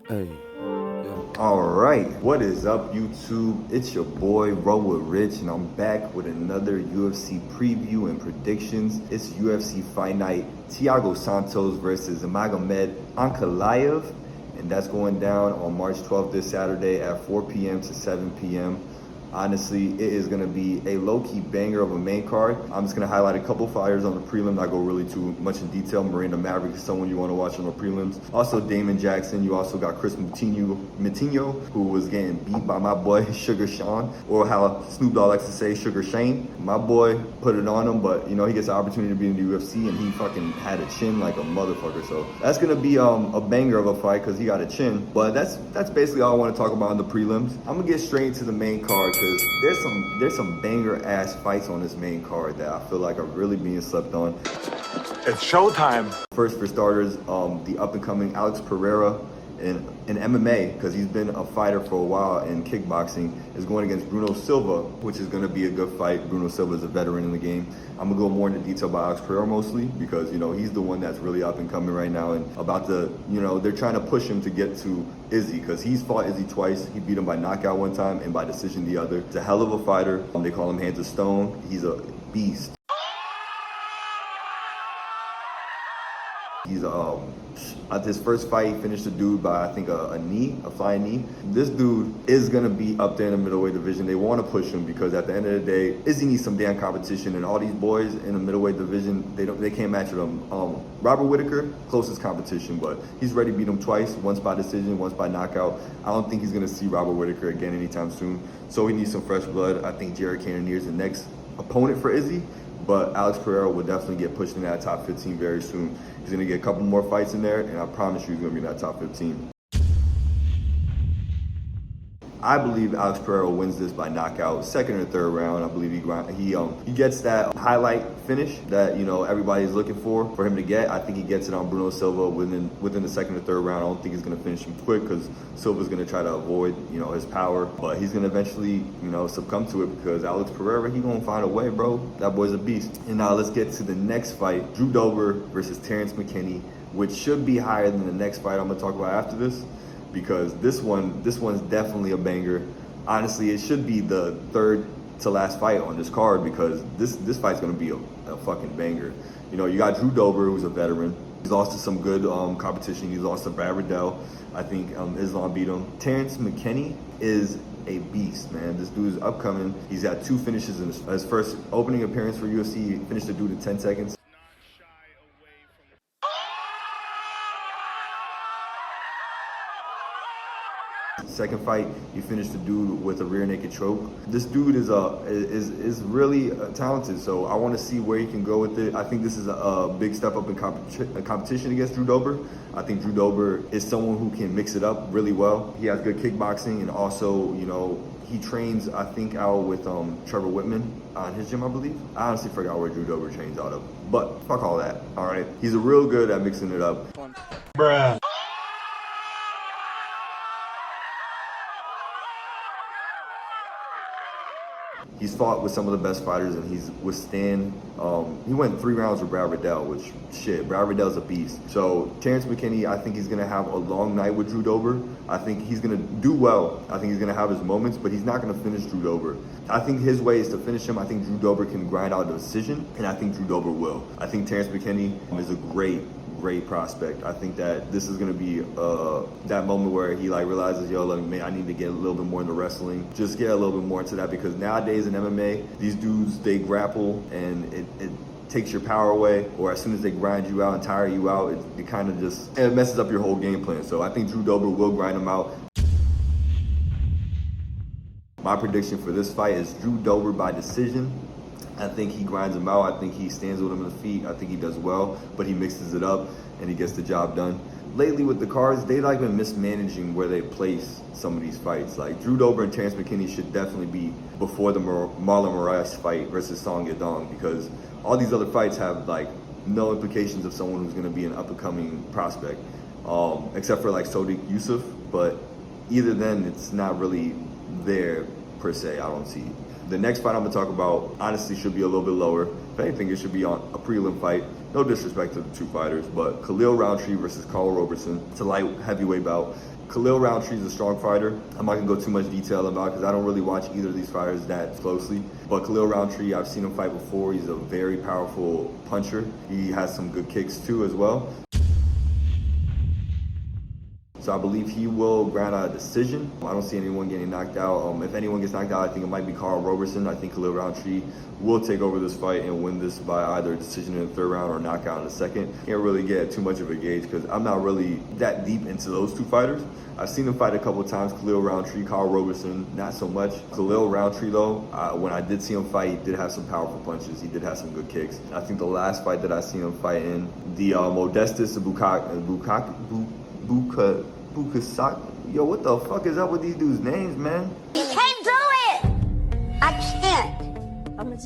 Hey, yeah. Alright, what is up YouTube? It's your boy RollWithRich and I'm back with another UFC preview and predictions. It's UFC Fight Night, Thiago Santos versus Magomed Ankalaev, and that's going down on March 12th this Saturday at 4 p.m. to 7 p.m. Honestly, it is going to be a low-key banger of a main card. I'm just going to highlight a couple fighters on the prelim, not go really too much in detail. Miranda Maverick is someone you want to watch on the prelims. Also, Damon Jackson. You also got Chris Moutinho, who was getting beat by my boy Sugar Sean, or how Snoop Dogg likes to say, Sugar Shane. My boy put it on him, but, you know, he gets the opportunity to be in the UFC, and he fucking had a chin like a motherfucker. So that's going to be a banger of a fight because he got a chin. But that's basically all I want to talk about in the prelims. I'm going to get straight into the main card because there's some banger ass fights on this main card that I feel like are really being slept on. It's showtime. First, for starters, the up and coming Alex Pereira in MMA, because he's been a fighter for a while in kickboxing, is going against Bruno Silva, which is going to be a good fight. Bruno Silva is a veteran in the game. I'm going to go more into detail about Alex Pereira mostly because, you know, he's the one that's really up and coming right now and about to, you know, they're trying to push him to get to Izzy because he's fought Izzy twice. He beat him by knockout one time and by decision the other. He's a hell of a fighter. They call him Hands of Stone. He's a beast. He's at his first fight, he finished the dude by, I think, a flying knee. This dude is gonna be up there in the middleweight division. They want to push him because at the end of the day, Izzy needs some damn competition, and all these boys in the middleweight division, they can't match with him. Robert Whittaker, closest competition, but he's already beat him twice, once by decision, once by knockout. I don't think he's gonna see Robert Whittaker again anytime soon. So he needs some fresh blood. I think Jared Cannonier is the next opponent for Izzy. But Alex Pereira will definitely get pushed in that top 15 very soon. He's going to get a couple more fights in there, and I promise you he's going to be in that top 15. I believe Alex Pereira wins this by knockout, second or third round. I believe he gets that highlight finish that, you know, everybody's looking for him to get. I think he gets it on Bruno Silva within the second or third round. I don't think he's going to finish him quick because Silva's going to try to avoid, you know, his power, but he's going to eventually, you know, succumb to it because Alex Pereira, he's going to find a way, bro. That boy's a beast. And now let's get to the next fight, Drew Dober versus Terrence McKinney, which should be higher than the next fight I'm going to talk about after this, because this one's definitely a banger. Honestly, it should be the third to last fight on this card because this fight's gonna be a fucking banger. You know, you got Drew Dober, who's a veteran. He's lost to some good competition. He's lost to Brad Riddell. I think Islam beat him. Terrence McKinney is a beast, man. This dude is upcoming. He's had 2 finishes in his first opening appearance for UFC. He finished the dude in 10 seconds. Second fight, he finished the dude with a rear naked choke. This dude is really talented, so I want to see where he can go with it. I think this is a big step up in competition against Drew Dober. I think Drew Dober is someone who can mix it up really well. He has good kickboxing, and also, you know, he trains, I think, out with Trevor Whitman on his gym, I believe. I honestly forgot where Drew Dober trains out of, but fuck all that, all right? He's a real good at mixing it up. Bruh. He's fought with some of the best fighters, and he's withstand. He went 3 rounds with Brad Riddell, which, shit, Brad Riddell's a beast. So Terrence McKinney, I think he's gonna have a long night with Drew Dober. I think he's gonna do well. I think he's gonna have his moments, but he's not gonna finish Drew Dober. I think his way is to finish him. I think Drew Dober can grind out a decision, and I think Drew Dober will. I think Terrence McKinney is a great prospect. I think that this is going to be that moment where he like realizes, yo, like, man, I need to get a little bit more into wrestling. Just get a little bit more into that because nowadays in MMA, these dudes, they grapple and it takes your power away, or as soon as they grind you out and tire you out, it kind of just, it messes up your whole game plan. So I think Drew Dober will grind him out. My prediction for this fight is Drew Dober by decision. I think he grinds him out. I think he stands with him in the feet. I think he does well, but he mixes it up and he gets the job done. Lately with the cards, they like been mismanaging where they place some of these fights. Like Drew Dober and Terrence McKinney should definitely be before the Marlon Moraes fight versus Song Yadong, because all these other fights have like no implications of someone who's going to be an up-and-coming prospect, except for like Sodiq Yusuff. But either then, it's not really there per se. I don't see. The next fight I'm going to talk about honestly should be a little bit lower. If anything, it should be on a prelim fight. No disrespect to the two fighters, but Khalil Roundtree versus Carl Roberson. It's a light heavyweight bout. Khalil Roundtree is a strong fighter. I'm not gonna go too much detail about it because I don't really watch either of these fighters that closely. But Khalil Roundtree, I've seen him fight before. He's a very powerful puncher. He has some good kicks too as well. So I believe he will grant a decision. I don't see anyone getting knocked out. If anyone gets knocked out, I think it might be Carl Roberson. I think Khalil Roundtree will take over this fight and win this by either a decision in the third round or knockout in the second. Can't really get too much of a gauge because I'm not really that deep into those two fighters. I've seen them fight a couple of times, Khalil Roundtree, Carl Roberson, not so much. Khalil Roundtree though, when I did see him fight, he did have some powerful punches. He did have some good kicks. I think the last fight that I seen him fight in, the Modestas Bukasak. Yo, what the fuck is up with these dudes' names, man? You can't do it! I can't.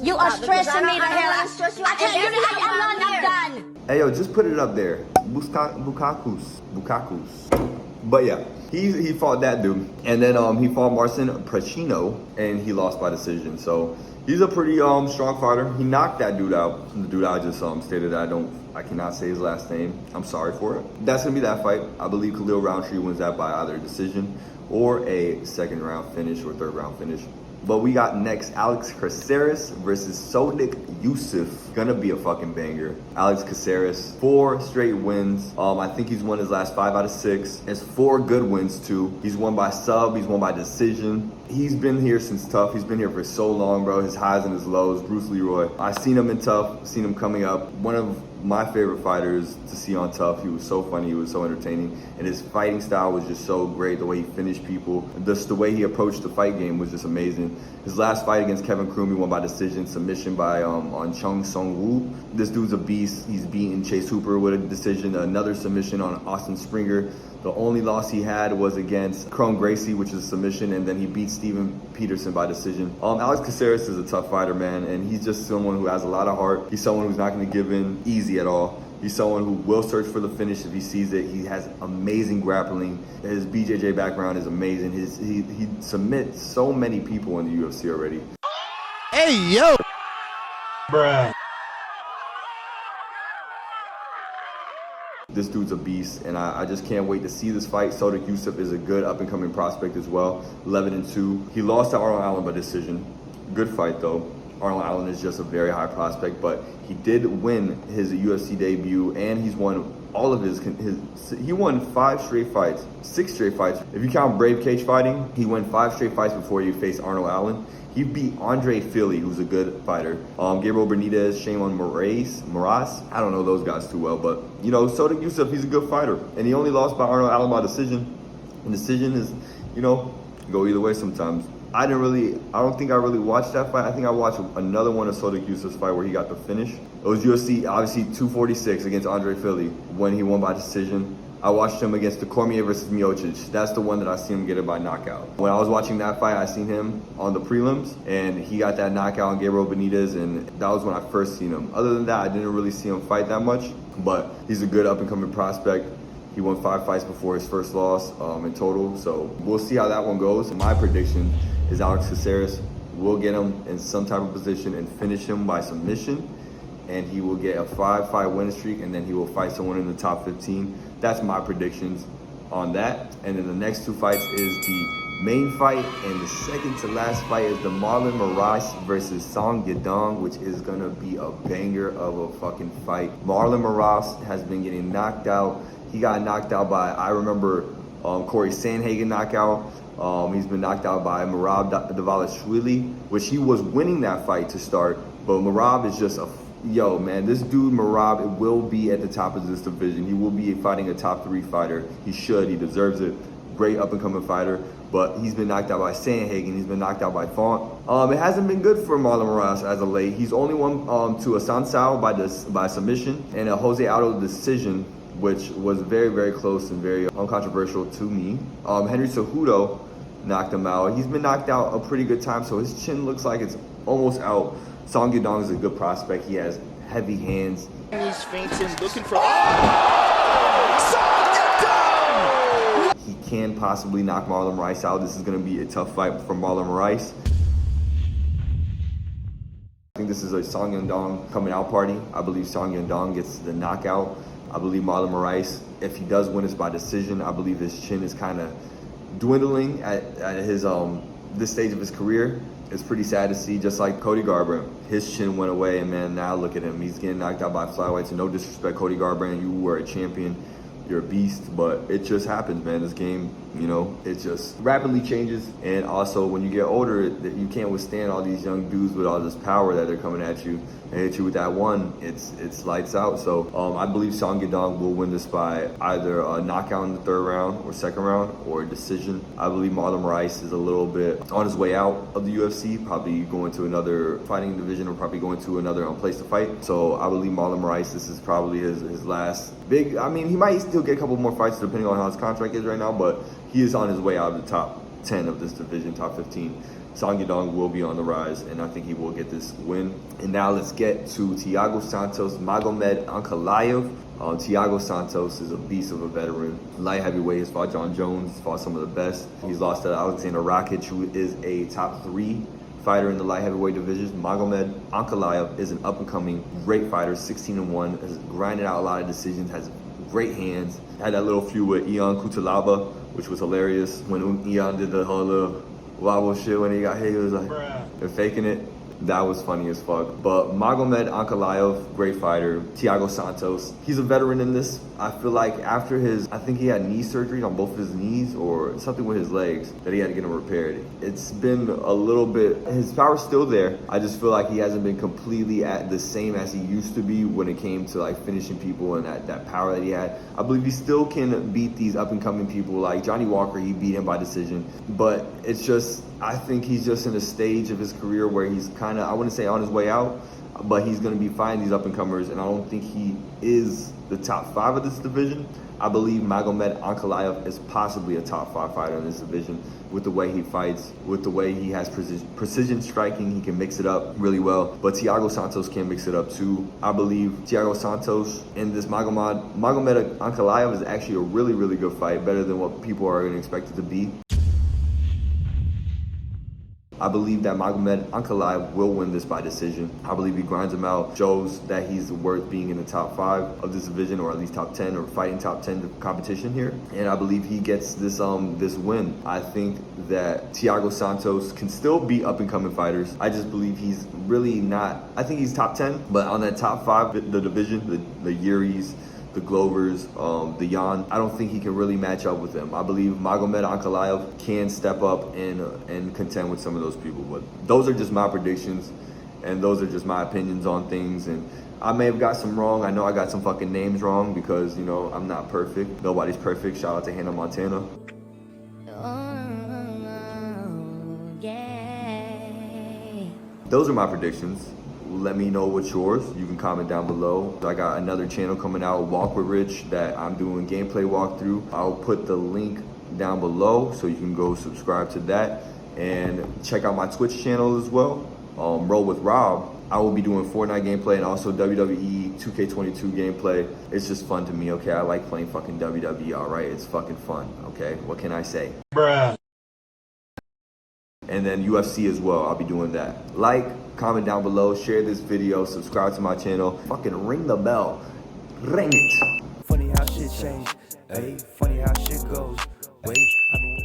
You are stressing me the hell out. I can't do it. I'm done. Hey, yo, just put it up there. Bukakus. But yeah, he fought that dude. And then he fought Marcin Precino, and he lost by decision. So he's a pretty strong fighter. He knocked that dude out. The dude I just stated that I cannot say his last name. I'm sorry for it. That's gonna be that fight. I believe Khalil Roundtree wins that by either a decision or a second round finish or third round finish. But we got next Alex Caceres versus Sodiq Yusuff. Gonna be a fucking banger. Alex Caceres, 4 straight wins. I think he's won his last 5 out of 6. Has 4 good wins too. He's won by sub, he's won by decision. He's been here since Tough. He's been here for so long, bro. His highs and his lows. Bruce Leroy. I seen him in Tough, seen him coming up. One of my favorite fighters to see on Tough. He was so funny, he was so entertaining, and his fighting style was just so great. The way he finished people, just the way he approached the fight game was just amazing. His last fight against Kevin Kroom, he won by decision, submission by on Chung Sung Woo. This dude's a beast. He's beaten Chase Hooper with a decision, another submission on Austin Springer. The only loss he had was against Chrome Gracie, which is a submission, and then he beat Steven Peterson by decision. Alex Caceres is a tough fighter, man, and he's just someone who has a lot of heart. He's someone who's not going to give in easy at all. He's someone who will search for the finish if he sees it. He has amazing grappling. His BJJ background is amazing. He submits so many people in the UFC already. Hey, yo! Bruh. This dude's a beast, and I just can't wait to see this fight. Sodiq Yusuff is a good up-and-coming prospect as well, 11-2. He lost to Arnold Allen by decision. Good fight, though. Arnold Allen is just a very high prospect, but he did win his UFC debut, and he's won all of he won 5 straight fights, 6 straight fights. If you count Brave Cage fighting, he won 5 straight fights before he faced Arnold Allen. He beat Andre Philly, who's a good fighter. Gabriel Benitez, Shimon Moraes. I don't know those guys too well, but you know, Sodiq Yusuff, he's a good fighter, and he only lost by Arnold Allen by decision. And decision is, you know, go either way sometimes. I don't think I really watched that fight. I think I watched another one of Sodiq Yusuff's fight where he got the finish. It was UFC, obviously 246 against Andre Philly when he won by decision. I watched him against the Cormier versus Miocic. That's the one that I seen him get it by knockout. When I was watching that fight, I seen him on the prelims, and he got that knockout on Gabriel Benitez, and that was when I first seen him. Other than that, I didn't really see him fight that much, but he's a good up-and-coming prospect. He won 5 fights before his first loss in total, so we'll see how that one goes. My prediction is Alex Caceres will get him in some type of position and finish him by submission, and he will get a 5-fight win streak, and then he will fight someone in the top 15. That's my predictions on that. And then the next 2 fights is the main fight, and the second to last fight is the Marlon Moraes versus Song Yadong, which is gonna be a banger of a fucking fight. Marlon Moraes has been getting knocked out. He got knocked out by, I remember, Corey Sandhagen knockout. He's been knocked out by Merab Dvalishvili, which he was winning that fight to start, but Merab is just yo, man, this dude, Merab, will be at the top of this division. He will be fighting a top 3 fighter. He should. He deserves it. Great up-and-coming fighter. But he's been knocked out by Sandhagen. He's been knocked out by Font. It hasn't been good for Marlon Moraes as of late. He's only won to a Sansao by submission and a Jose Aldo decision, which was very, very close and very uncontroversial to me. Henry Cejudo knocked him out. He's been knocked out a pretty good time, so his chin looks like it's almost out. Song Yadong is a good prospect. He has heavy hands. He's fainting, looking for... He can possibly knock Marlon Moraes out. This is going to be a tough fight for Marlon Moraes. think this is a Song Yadong coming out party. I believe Song Yadong gets the knockout. I believe Marlon Moraes, if he does win this by decision, I believe his chin is kind of dwindling at his this stage of his career. It's pretty sad to see, just like Cody Garbrandt. His chin went away, and man, now look at him. He's getting knocked out by flyweights. And no disrespect, Cody Garbrandt, you were a champion. You're a beast, but it just happens, man. This game, you know, it just rapidly changes. And also, when you get older, you can't withstand all these young dudes with all this power that they're coming at you and hit you with that one. It's lights out. So I believe Song Yadong will win this by either a knockout in the third round or second round or a decision. I believe Marlon Moraes is a little bit on his way out of the UFC, probably going to another fighting division or probably going to another place to fight. So I believe Marlon Moraes, this is probably his last big. I mean, he might still get a couple more fights depending on how his contract is right now, but he is on his way out of the top 10 of this division, top 15. Song Yadong will be on the rise, and I think he will get this win. And now let's get to Thiago Santos, Magomed Ankalaev. Thiago Santos is a beast of a veteran. Light heavyweight, he's fought John Jones, he's fought some of the best. He's lost to Alexander Rakic, who is a top 3 fighter in the light heavyweight division. Magomed Ankalaev is an up-and-coming great fighter, 16-1, has grinded out a lot of decisions, has great hands. Had that little feud with Ion Cutelaba, which was hilarious. When Ion did the whole little wobble shit when he got hit, he was like, they're faking it. That was funny as fuck. But Magomed Ankalaev, great fighter. Thiago Santos, he's a veteran in this. I feel like after I think he had knee surgery on both of his knees or something with his legs that he had to get them repaired. It's been a little bit, his power's still there. I just feel like he hasn't been completely at the same as he used to be when it came to like finishing people and that power that he had. I believe he still can beat these up and coming people like Johnny Walker. He beat him by decision, but it's just, I think he's just in a stage of his career where he's kind of, I wouldn't say on his way out, but he's going to be fighting these up-and-comers, and I don't think he is the top 5 of this division. I believe Magomed Ankalaev is possibly a top 5 fighter in this division with the way he fights, with the way he has precision striking. He can mix it up really well, but Thiago Santos can mix it up too. I believe Thiago Santos and this Magomed Ankalaev is actually a really, really good fight, better than what people are going to expect it to be. I believe that Magomed Ankalaev will win this by decision. I believe he grinds him out, shows that he's worth being in the top 5 of this division, or at least top 10, or fighting top 10 competition here. And I believe he gets this this win. I think that Thiago Santos can still beat up-and-coming fighters. I just believe he's really not. I think he's top 10, but on that top 5, the division, the Yuris, the Glovers, the Jan, I don't think he can really match up with them. I believe Magomed Ankalaev can step up and contend with some of those people. But those are just my predictions, and those are just my opinions on things. And I may have got some wrong. I know I got some fucking names wrong because, you know, I'm not perfect. Nobody's perfect. Shout out to Hannah Montana. Those are my predictions. Let me know what's yours. You can comment down below. I got another channel coming out, Walk with Rich, that I'm doing gameplay walkthrough. I'll put the link down below so you can go subscribe to that and check out my Twitch channel as well, RollWithRob. I will be doing Fortnite gameplay and also WWE 2K22 gameplay. It's just fun to me, okay? I like playing fucking WWE, all right? It's fucking fun, okay? What can I say? Bruh. And then UFC as well, I'll be doing that. Like, comment down below, share this video, subscribe to my channel, fucking ring the bell, ring it. Funny how shit change, hey, funny how shit goes, wait, I've been